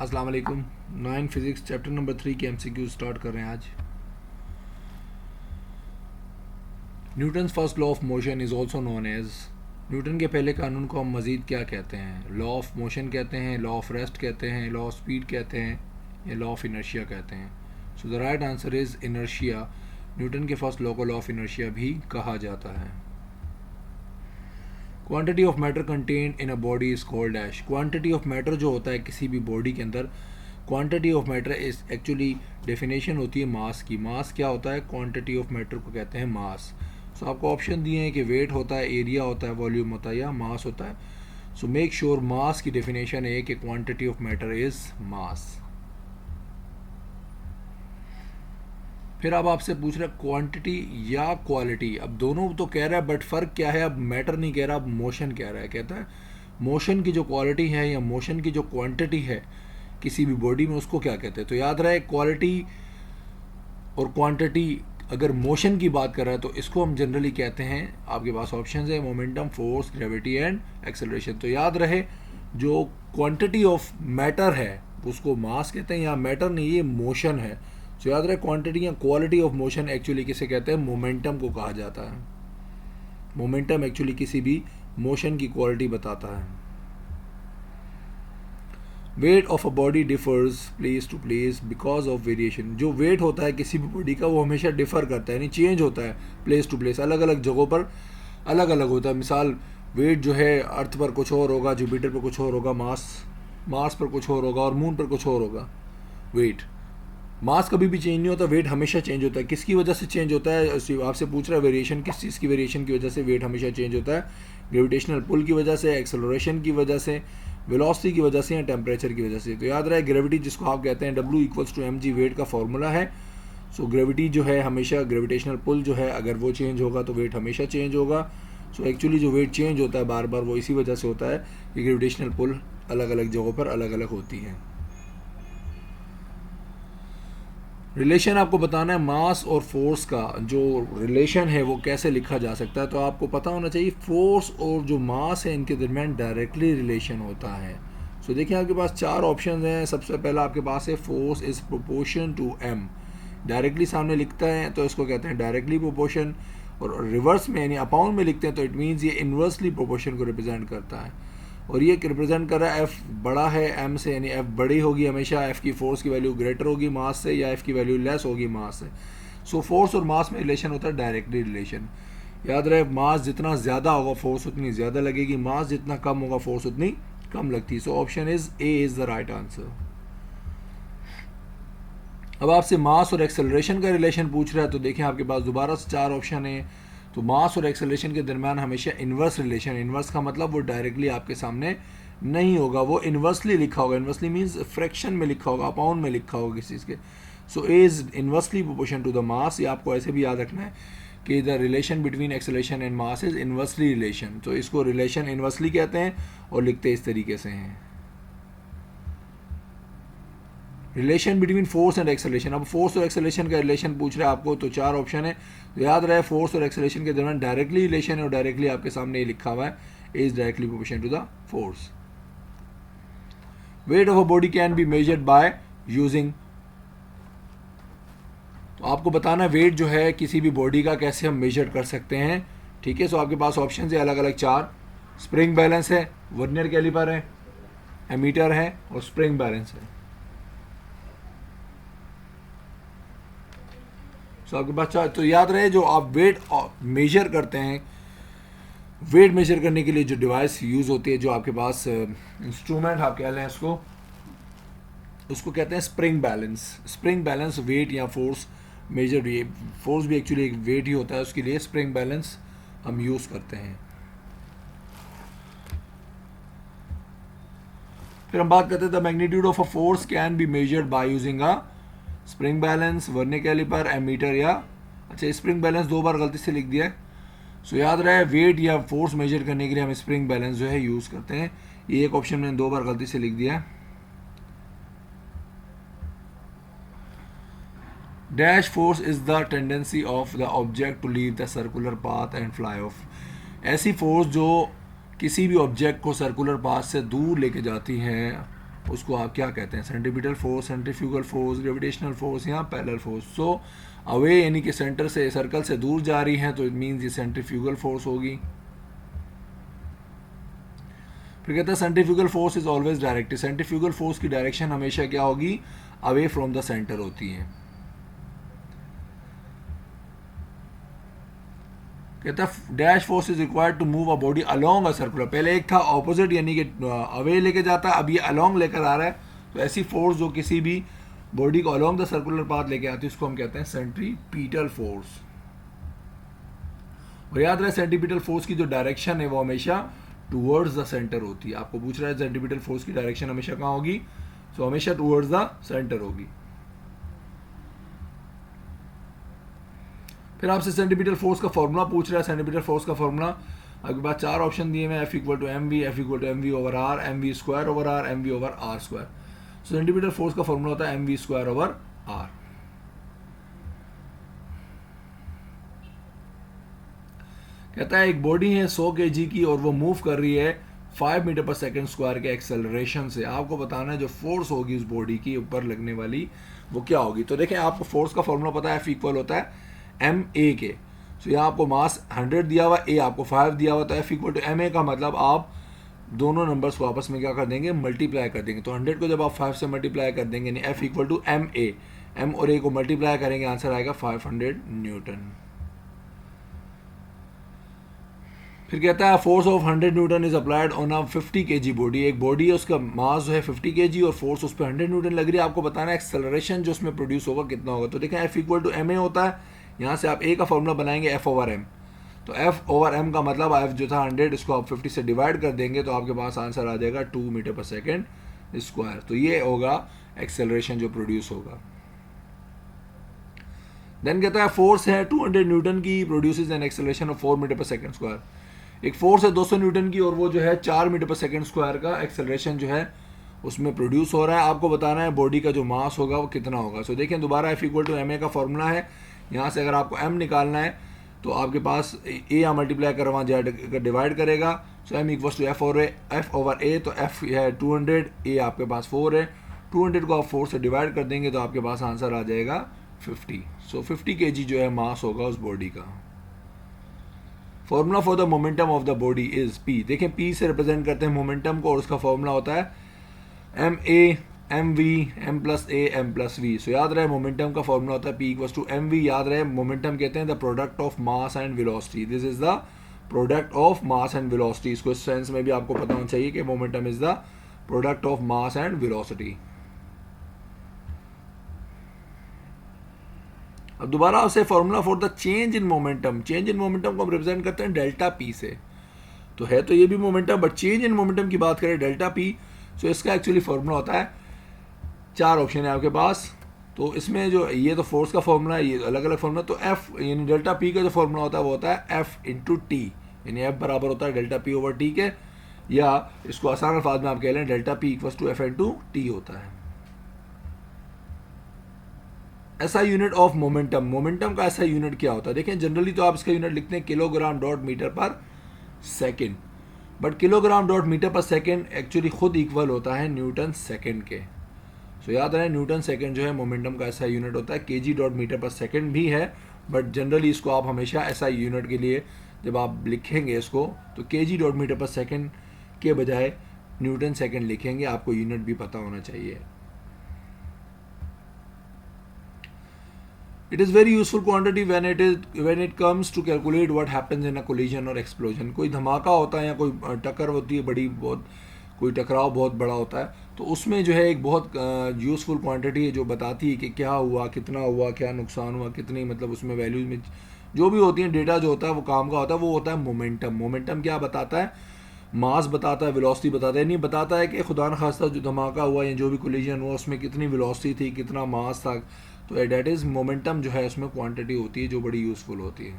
अस्सलाम वालेकुम। 9 physics chapter number 3 के एमसीक्यू स्टार्ट कर रहे हैं आज। Newton's first law of motion is also known as, Newton के पहले कानून को हम मज़ीद क्या कहते हैं? लॉ ऑफ मोशन कहते हैं, लॉ ऑफ रेस्ट कहते हैं, लॉ ऑफ स्पीड कहते हैं, या लॉ ऑफ इनर्शिया कहते हैं? So the right answer is inertia. Newton के फर्स्ट लॉ को लॉ ऑफ इनर्शिया भी कहा जाता है। Quantity of matter contained in a body is called dash. Quantity of matter जो होता है किसी भी बॉडी के अंदर, quantity of matter is actually definition होती है मास की। मास क्या होता है? क्वांटिटी ऑफ मैटर को कहते हैं मास। सो आपको ऑप्शन दिए हैं कि वेट होता है, एरिया होता है, वॉल्यूम होता है, या मास होता है। सो मेक श्योर मास की डेफिनेशन है कि quantity of matter is mass. फिर अब आपसे पूछ रहा है क्वांटिटी या क्वालिटी। अब दोनों तो कह रहा है, बट फ़र्क क्या है? अब मैटर नहीं कह रहा, अब मोशन कह रहा है। कहता है मोशन की जो क्वालिटी है या मोशन की जो क्वांटिटी है किसी भी बॉडी में, उसको क्या कहते हैं? तो याद रहे, क्वालिटी और क्वांटिटी अगर मोशन की बात कर रहा है तो इसको हम जनरली कहते हैं, आपके पास ऑप्शन है, momentum, force, gravity and acceleration. तो याद रहे, जो क्वांटिटी ऑफ मैटर है उसको मास कहते हैं, या मैटर नहीं, ये मोशन है। तो याद रहे, क्वांटिटी या क्वालिटी ऑफ मोशन एक्चुअली किसे कहते हैं? मोमेंटम को कहा जाता है। मोमेंटम एक्चुअली किसी भी मोशन की क्वालिटी बताता है। Weight of a body differs place to place because of variation. जो वेट होता है किसी भी बॉडी का वो हमेशा डिफर करता है, यानी चेंज होता है प्लेस टू प्लेस, अलग अलग जगहों पर अलग अलग होता है। मिसाल, वेट जो है अर्थ पर कुछ और होगा, जुपिटर पर कुछ और होगा, मार्स पर कुछ और होगा, और मून पर कुछ और होगा। वेट, मास कभी भी चेंज नहीं होता, वेट हमेशा चेंज होता है। किसकी वजह से चेंज होता है? आपसे पूछ रहा है वेरिएशन, किस चीज़ की वेरिएशन की वजह से वेट हमेशा चेंज होता है? ग्रेविटेशनल पुल की वजह से, एक्सेलरेशन की वजह से, वेलोसिटी की वजह से, या टेम्परेचर की वजह से। तो याद रहे, ग्रेविटी जिसको आप कहते हैं W = mg वेट का फॉर्मूला है। सो ग्रेविटी जो है हमेशा, ग्रेविटेशनल पुल जो है अगर वो चेंज होगा तो वेट हमेशा चेंज होगा। सो एक्चुअली जो वेट चेंज होता है बार बार, वो इसी वजह से होता है कि ग्रेविटेशनल पुल अलग अलग जगहों पर अलग अलग होती है। रिलेशन आपको बताना है मास और फोर्स का। जो रिलेशन है वो कैसे लिखा जा सकता है? तो आपको पता होना चाहिए, फोर्स और जो मास है इनके दरमियान डायरेक्टली रिलेशन होता है। सो देखिए, आपके पास 4 ऑप्शन हैं। सबसे पहला आपके पास है force is proportion to m। Directly सामने लिखता है तो इसको कहते हैं डायरेक्टली प्रोपोर्शन, और रिवर्स में यानी अपॉन में लिखते हैं तो इट मीन्स ये इन्वर्सली प्रोपोर्शन को रिप्रेजेंट करता है। और ये रिप्रेजेंट कर रहा है एफ बड़ा है एम से, यानी एफ बड़ी होगी हमेशा, एफ की फोर्स की वैल्यू ग्रेटर होगी मास से, या एफ की वैल्यू लेस होगी मास से। सो फोर्स और मास में रिलेशन होता है डायरेक्टली रिलेशन। याद रहे, मास जितना ज़्यादा होगा फोर्स उतनी ज़्यादा लगेगी, मास जितना कम होगा फोर्स उतनी कम लगती है। So option is A is the right answer. अब आपसे मास और एक्सेलरेशन का रिलेशन पूछ रहा है, तो देखें आपके पास दोबारा से 4 ऑप्शन है। तो मास और एक्सेलरेशन के दरमियान हमेशा इन्वर्स रिलेशन, इन्वर्स का मतलब वो डायरेक्टली आपके सामने नहीं होगा, वो इन्वर्सली लिखा होगा। इन्वर्सली मीन्स फ्रैक्शन में लिखा होगा, अपॉन में लिखा होगा किसी चीज़ के। So a is inversely proportion to the mass. ये आपको ऐसे भी याद रखना है कि the relation between acceleration and mass is inversely relation. तो इसको रिलेशन इन्वर्सली कहते हैं और लिखते इस तरीके से हैं, relation between force and acceleration. अब फोर्स और एक्सेलरेशन का रिलेशन पूछ रहा है आपको, तो 4 ऑप्शन है। तो याद रहे, फोर्स और एक्सेलरेशन के दरमियान डायरेक्टली रिलेशन है, और डायरेक्टली आपके सामने ये लिखा हुआ है, is directly proportional to the force. Weight of a body can be measured by using. तो आपको बताना है वेट जो है किसी भी बॉडी का कैसे हम मेजर कर सकते हैं। ठीक है, सो आपके पास ऑप्शन है अलग अलग 4। स्प्रिंग बैलेंस है, वर्नियर कैलिपर है, एमीटर है, और स्प्रिंग बैलेंस है। तो आपके पास तो याद रहे, जो आप वेट मेजर करते हैं, वेट मेजर करने के लिए जो डिवाइस यूज़ होती है, जो आपके पास इंस्ट्रूमेंट आप कह लें उसको कहते हैं spring balance. Spring balance weight या फोर्स मेजर, ये फोर्स भी एक्चुअली एक वेट ही होता है, उसके लिए स्प्रिंग बैलेंस हम यूज़ करते हैं। फिर हम बात करते हैं the magnitude of a force can be measured by using a spring balance, vernier caliper, ammeter, या अच्छा स्प्रिंग बैलेंस 2 बार गलती से लिख दिया है। सो याद रहे, वेट या फोर्स मेजर करने के लिए हम स्प्रिंग बैलेंस जो है यूज़ करते हैं। ये एक ऑप्शन मैंने 2 बार गलती से लिख दिया है। Dash force is the tendency of the object to leave the circular path and fly off. ऐसी फोर्स जो किसी भी ऑब्जेक्ट को सर्कुलर पाथ से दूर लेके जाती हैं उसको आप क्या कहते हैं, centripetal force, centrifugal force, gravitational force या पैरेलल फोर्स। सो अवे यानी कि सेंटर से, सर्कल से दूर जा रही हैं तो इट मीन्स ये सेंट्रीफ्यूगल फोर्स होगी। फिर कहता है centrifugal force is always directed, centrifugal force की डायरेक्शन हमेशा क्या होगी, अवे फ्रॉम द सेंटर होती है। कहता है dash force is required to move a body along a circular, पहले एक था ऑपोजिट यानी कि अवे लेके जाता है, अब ये अलोंग लेकर आ रहा है। तो ऐसी फोर्स जो किसी भी बॉडी को अलोंग द सर्कुलर पाथ लेके आती है उसको हम कहते हैं सेंट्रीपिटल फोर्स। और याद रहे सेंट्रीपिटल फोर्स की जो डायरेक्शन है वो हमेशा टूवर्ड्स द सेंटर होती है। आपको पूछ रहा है सेंट्रीपिटल फोर्स की डायरेक्शन हमेशा कहाँ होगी, सो हमेशा टूवर्ड्स द सेंटर होगी। फिर आपसे सेंट्रीपिटल फोर्स का फॉर्मूला पूछ रहा है। सेंट्रीपिटल फोर्स का फॉर्मूला आपके पास 4 ऑप्शन दिए हुए हैं, F equal to M V, F equal to M V over R, M V square over R, M V over R square. So centripetal force का फॉर्मूला होता है M V square over R. कहता है एक body है 100 kg की और वो मूव कर रही है 5 मीटर पर सेकेंड स्क्वायर के एक्सेलरेशन से। आपको बताना है जो फोर्स होगी उस बॉडी की ऊपर लगने वाली वो क्या होगी। तो देखें आपको फोर्स का फॉर्मूला पता है, F इक्वल होता है एम ए के। सो यहाँ आपको मास 100 दिया हुआ, ए आपको 5 दिया हुआ, तो F equal to M A का मतलब आप दोनों नंबर्स को आपस में क्या कर देंगे, मल्टीप्लाई कर देंगे। तो 100 को जब आप 5 से मल्टीप्लाई कर देंगे यानी F equal to M A, M और ए को मल्टीप्लाई करेंगे, आंसर आएगा 500 न्यूटन। फिर कहता है force of 100 Newton is applied on a 50 kg body. एक बॉडी है उसका मास जो है 50 kg और फोर्स उस पर 100 न्यूटन लग रही है। आपको बताना है एक्सेलरेशन जो उसमें प्रोड्यूस होगा कितना होगा। तो देखें F equal to M A होता है, यहाँ से आप ए का फॉर्मूला बनाएंगे F ओवर एम। तो F ओवर एम का मतलब F जो था 100, इसको आप 50 से डिवाइड कर देंगे तो आपके पास आंसर आ जाएगा 2 मीटर पर सेकेंड स्क्वायर। तो ये होगा एक्सेलरेशन जो प्रोड्यूस होगा। देन कहता है फोर्स है 200 न्यूटन की, produces an acceleration of 4 metre per second square. एक फोर्स है 200 न्यूटन की और वो जो है 4 मीटर पर सेकेंड स्क्वायर का एक्सेलरेशन जो है उसमें प्रोड्यूस हो रहा है। आपको बताना है बॉडी का जो मास होगा वो कितना होगा। सो देखें दोबारा F equal to M A का फॉर्मूला है, यहाँ से अगर आपको m निकालना है तो आपके पास ए यहाँ मल्टीप्लाई कर वहाँ जेड डिवाइड करेगा। So m equal to F over a, तो F है 200, ए आपके पास 4 है, 200 को आप 4 से डिवाइड कर देंगे तो आपके पास आंसर आ जाएगा 50। सो 50 kg जो है मास होगा उस बॉडी का। Formula for the momentum of the body is P। देखें P से रिप्रेजेंट करते हैं मोमेंटम को और उसका फॉर्मूला होता है M A M V M plus A M plus V. So याद रहे मोमेंटम का फॉर्मूला होता है P equal to M V. याद रहे मोमेंटम कहते हैं the product of mass and velocity, this is the product of mass and velocity. इसको इस सेंस में भी आपको पता होना चाहिए कि momentum is the product of mass and velocity. अब दोबारा आपसे formula for the change in momentum, change in momentum को हम रिप्रेजेंट करते हैं डेल्टा पी से। तो है तो ये भी momentum, but change in momentum की बात करें डेल्टा पी, सो इसका एक्चुअली फॉर्मूला होता है, 4 ऑप्शन है आपके पास। तो इसमें जो ये तो फोर्स का फॉर्मूला है, ये अलग अलग फॉर्मूला। तो एफ यानी डेल्टा पी का जो फॉर्मूला होता है वो होता है एफ इंटू टी, यानी एफ बराबर होता है डेल्टा पी ओवर टी के, या इसको आसान अल्फाज में आप कह लें delta P equal to F into T होता है। ऐसा यूनिट ऑफ मोमेंटम, मोमेंटम का ऐसा यूनिट क्या होता है? देखें जनरली तो आप इसका यूनिट लिखते हैं kilogram dot metre per second, but kilogram dot metre per second actually खुद इक्वल होता है न्यूटन सेकेंड के। सो याद रहे न्यूटन सेकेंड जो है मोमेंटम का ऐसा यूनिट होता है। KG dot metre per second भी है, बट जनरली इसको आप हमेशा ऐसा यूनिट के लिए जब आप लिखेंगे इसको तो KG dot metre per second के बजाय न्यूटन सेकेंड लिखेंगे। आपको यूनिट भी पता होना चाहिए। It is very useful quantity when it comes to calculate what happens in a collision or explosion। कोई धमाका होता है या कोई टक्कर होती है बड़ी, बहुत कोई टकराव बहुत बड़ा होता है, तो उसमें जो है एक बहुत यूज़फुल क्वांटिटी है जो बताती है कि क्या हुआ, कितना हुआ, क्या नुकसान हुआ, कितनी मतलब उसमें वैल्यूज में जो भी होती हैं, डेटा जो होता है वो काम का होता है, वो होता है मोमेंटम। मोमेंटम क्या बताता है? मास बताता है, वेलोसिटी बताता है। नहीं बताता है कि खुदा न खास्ता जो धमाका हुआ या जो भी कोलिजन हुआ उसमें कितनी वेलोसिटी थी, कितना मास था। तो डेट इज मोमेंटम जो है उसमें क्वांटिटी होती है जो बड़ी यूजफुल होती है।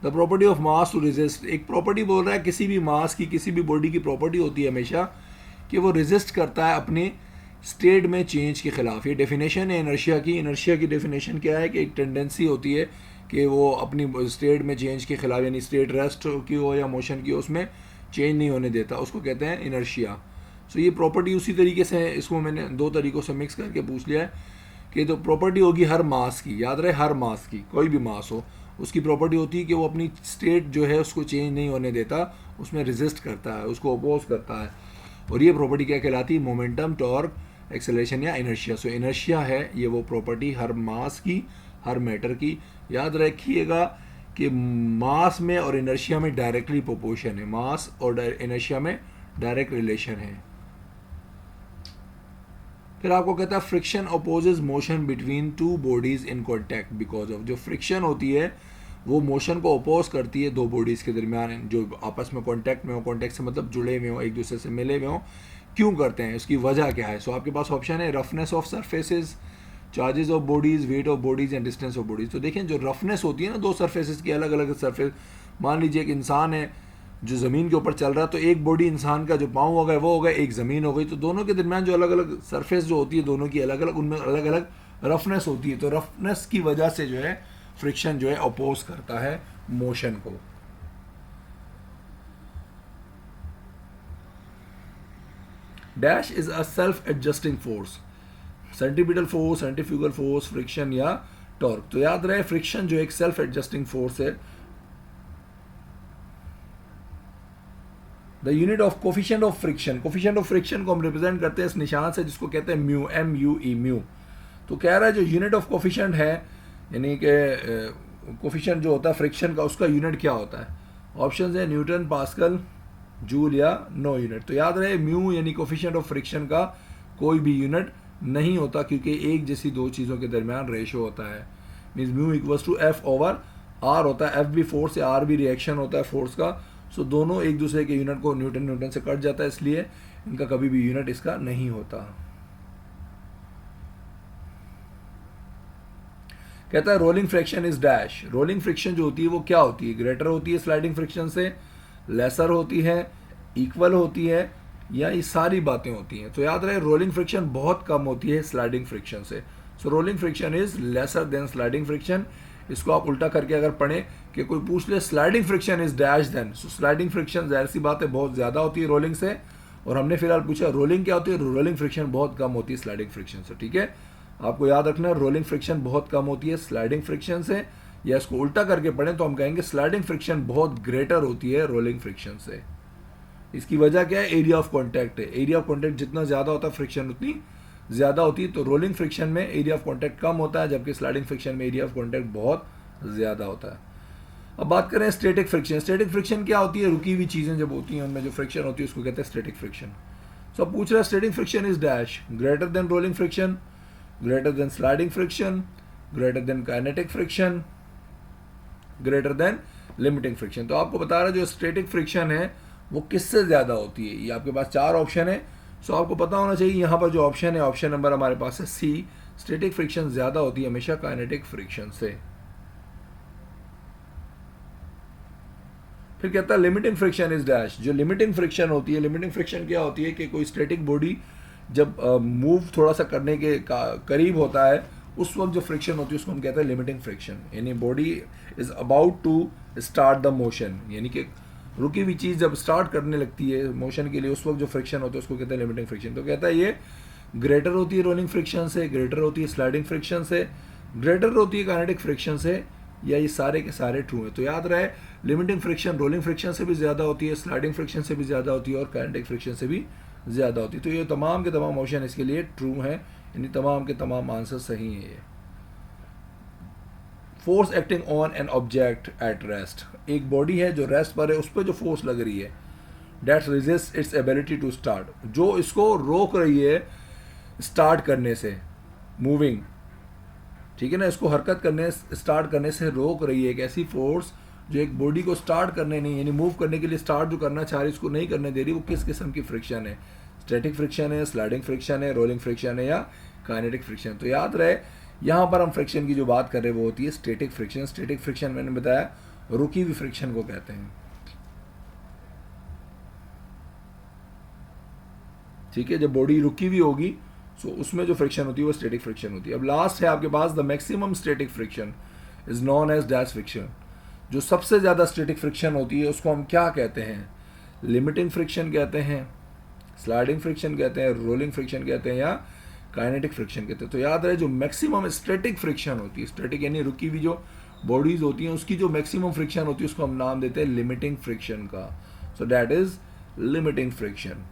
The property of mass to resist, एक प्रॉपर्टी बोल रहा है किसी भी मास की, किसी भी बॉडी की प्रॉपर्टी होती है हमेशा कि वो रेजिस्ट करता है अपने स्टेट में चेंज के खिलाफ। ये डेफिनेशन है इनर्शिया की। इनर्शिया की डेफिनेशन क्या है कि एक टेंडेंसी होती है कि वो अपनी स्टेट में चेंज के खिलाफ, यानी स्टेट रेस्ट की हो या मोशन की हो, उसमें चेंज नहीं होने देता, उसको कहते हैं इनर्शिया। सो ये प्रॉपर्टी उसी तरीके से है, इसको मैंने दो तरीक़ों से मिक्स करके पूछ लिया है कि तो प्रॉपर्टी होगी हर मास की, याद रहे हर मास की, कोई भी मास हो उसकी प्रॉपर्टी होती है कि वो अपनी स्टेट जो है उसको चेंज नहीं होने देता, उसमें रेजिस्ट करता है, उसको अपोज करता है। और ये प्रॉपर्टी क्या कहलाती है? मोमेंटम, टॉर्क, एक्सेलरेशन या इनर्शिया। सो इनर्शिया है ये वो प्रॉपर्टी हर मास की, हर मैटर की। याद रखिएगा कि मास में और इनर्शिया में डायरेक्टली प्रोपोर्शन है, मास और इनर्शिया में डायरेक्ट रिलेशन है। फिर आपको कहता है friction opposes motion between two bodies in contact because of. जो फ्रिक्शन होती है वो मोशन को अपोज करती है दो बॉडीज़ के दरमियान जो आपस में कॉन्टैक्ट में हो, कॉन्टैक्ट से मतलब जुड़े हुए हो, एक दूसरे से मिले हुए हो। क्यों करते हैं, उसकी वजह क्या है? सो आपके पास ऑप्शन है roughness of surfaces, charges of bodies, weight of bodies and distance of bodies. तो देखें जो रफनेस होती है ना दो सरफेसेस की, अलग अलग सरफेस, मान लीजिए एक इंसान है जो ज़मीन के ऊपर चल रहा है, तो एक बॉडी इंसान का जो पाँव हो गया वो हो गया, एक ज़मीन हो गई, तो दोनों के दरमियान जो अलग अलग सरफेस जो होती है दोनों की अलग अलग, उनमें अलग अलग रफनेस होती है। तो रफनेस की वजह से जो है फ्रिक्शन जो है अपोज करता है मोशन को। Dash is a self adjusting force, centripetal force, centrifugal force, friction या टॉर्क। तो याद रहे फ्रिक्शन जो एक सेल्फ एडजस्टिंग फोर्स है। The unit of coefficient of friction, coefficient of friction को हम रिप्रेजेंट करते हैं इस निशान से जिसको कहते हैं म्यू, MUE, म्यू। तो कह रहा है जो यूनिट ऑफ कोफिशिएंट है, यानी कि कोफिशिएंट जो होता है फ्रिक्शन का, उसका यूनिट क्या होता है? ऑप्शन है न्यूटन, पास्कल, जूल या नो यूनिट। तो याद रहे म्यू यानी कोफिशिएंट ऑफ फ्रिक्शन का कोई भी यूनिट नहीं होता, क्योंकि एक जैसी दो चीज़ों के दरमियान रेशो होता है। Means mu equals to F over R होता है। F भी फोर्स है, R भी रिएक्शन होता है फोर्स का। सो दोनों एक दूसरे के यूनिट को न्यूटन से कट जाता है, इसलिए इनका कभी भी यूनिट इसका नहीं होता। कहता है rolling friction is dash. Rolling friction जो होती है वो क्या होती है? ग्रेटर होती है स्लाइडिंग फ्रिक्शन से, लेसर होती है, इक्वल होती है, या ये सारी बातें होती हैं। तो याद रहे रोलिंग फ्रिक्शन बहुत कम होती है स्लाइडिंग फ्रिक्शन से। So rolling friction is lesser than sliding friction. इसको आप उल्टा करके अगर पढ़ें कि कोई पूछ ले sliding friction is dash then, so sliding friction जाहिर सी बात है बहुत ज़्यादा होती है रोलिंग से, और हमने फिलहाल पूछा रोलिंग क्या होती है, रोलिंग फ्रिक्शन बहुत कम होती है स्लाइडिंग फ्रिक्शन से। ठीक है, आपको याद रखना है रोलिंग फ्रिक्शन बहुत कम होती है स्लाइडिंग फ्रिक्शन से, या इसको उल्टा करके पढ़ें तो हम कहेंगे स्लाइडिंग फ्रिक्शन बहुत ग्रेटर होती है रोलिंग फ्रिक्शन से। इसकी वजह क्या है? एरिया ऑफ कॉन्टैक्ट है। एरिया ऑफ कॉन्टैक्ट जितना ज़्यादा होता है फ्रिक्शन उतनी ज़्यादा होती है। तो रोलिंग फ्रिक्शन में एरिया ऑफ कॉन्टैक्ट कम होता है, जबकि स्लाइडिंग फ्रिक्शन में एरिया ऑफ कॉन्टैक्ट बहुत ज़्यादा होता है। अब बात करें स्टैटिक फ्रिक्शन। स्टैटिक फ्रिक्शन क्या होती है? रुकी हुई चीज़ें जब होती हैं उनमें जो फ्रिक्शन होती है उसको कहते हैं स्टैटिक फ्रिक्शन। सो अब पूछ रहा है static friction is dash, greater than rolling friction, greater than sliding friction, greater than kinetic friction, greater than limiting friction. तो आपको बता रहा है जो स्टैटिक फ्रिक्शन है वो किससे ज़्यादा होती है। ये आपके पास चार ऑप्शन है, सो आपको पता होना चाहिए यहाँ पर जो ऑप्शन है, ऑप्शन नंबर हमारे पास है सी, स्टैटिक फ्रिक्शन ज़्यादा होती है हमेशा काइनेटिक फ्रिक्शन से। फिर कहता है लिमिटिंग फ्रिक्शन इज डैश। जो लिमिटिंग फ्रिक्शन होती है, लिमिटिंग फ्रिक्शन क्या होती है कि कोई स्टैटिक बॉडी जब मूव थोड़ा सा करने के करीब होता है उस वक्त जो फ्रिक्शन होती है उसको हम कहते हैं लिमिटिंग फ्रिक्शन। यानी body is about to start the motion, यानी कि रुकी हुई चीज़ जब स्टार्ट करने लगती है मोशन के लिए उस वक्त जो फ्रिक्शन होता है उसको कहते हैं लिमिटिंग फ्रिक्शन। तो कहता है ये ग्रेटर होती है रोलिंग फ्रिक्शन से, ग्रेटर होती है स्लाइडिंग फ्रिक्शन से, ग्रेटर होती है काइनेटिक फ्रिक्शन से, या ये सारे के सारे ट्रू है। तो याद रहे लिमिटिंग फ्रिक्शन रोलिंग फ्रिक्शन से भी ज़्यादा होती है, स्लाइडिंग फ्रिक्शन से भी ज़्यादा होती है, और काइनेटिक फ्रिक्शन से भी ज़्यादा होती है। तो ये तमाम के तमाम ऑप्शन इसके लिए ट्रू हैं, यानी तमाम के तमाम आंसर सही हैं। ये force acting on an object at rest. एक बॉडी है जो रेस्ट पर है, उस पर जो फोर्स लग रही है, that resist its ability to start, जो इसको रोक रही है स्टार्ट करने से, मूविंग, ठीक है ना, इसको हरकत करने स्टार्ट करने से रोक रही है। एक ऐसी फोर्स जो एक बॉडी को स्टार्ट करने नहीं, यानी मूव करने के लिए स्टार्ट जो करना चाह रही उसको नहीं करने दे रही, वो किस किस्म की फ्रिक्शन है? स्टैटिक फ्रिक्शन है, स्लाइडिंग फ्रिक्शन है, रोलिंग फ्रिक्शन है, या काइनेटिक फ्रिक्शन। तो याद रहे यहाँ पर हम फ्रिक्शन की जो बात कर रहे हैं वो होती है स्टैटिक फ्रिक्शन। स्टैटिक फ्रिक्शन मैंने बताया रुकी हुई फ्रिक्शन को कहते हैं। ठीक है, जब बॉडी रुकी हुई होगी सो उसमें जो फ्रिक्शन होती है वो स्टैटिक फ्रिक्शन होती है। अब लास्ट है आपके पास the maximum static friction is known as dash friction. जो सबसे ज़्यादा स्टैटिक फ्रिक्शन होती है उसको हम क्या कहते हैं? लिमिटिंग फ्रिक्शन कहते हैं, स्लाइडिंग फ्रिक्शन कहते हैं, रोलिंग फ्रिक्शन कहते हैं, या काइनेटिक फ्रिक्शन कहते हैं। तो याद रहे जो मैक्सिमम स्टैटिक फ्रिक्शन होती है, स्टैटिक यानी रुकी हुई जो बॉडीज होती हैं उसकी जो मैक्सिमम फ्रिक्शन होती है उसको हम नाम देते हैं लिमिटिंग फ्रिक्शन का। So that is limiting friction.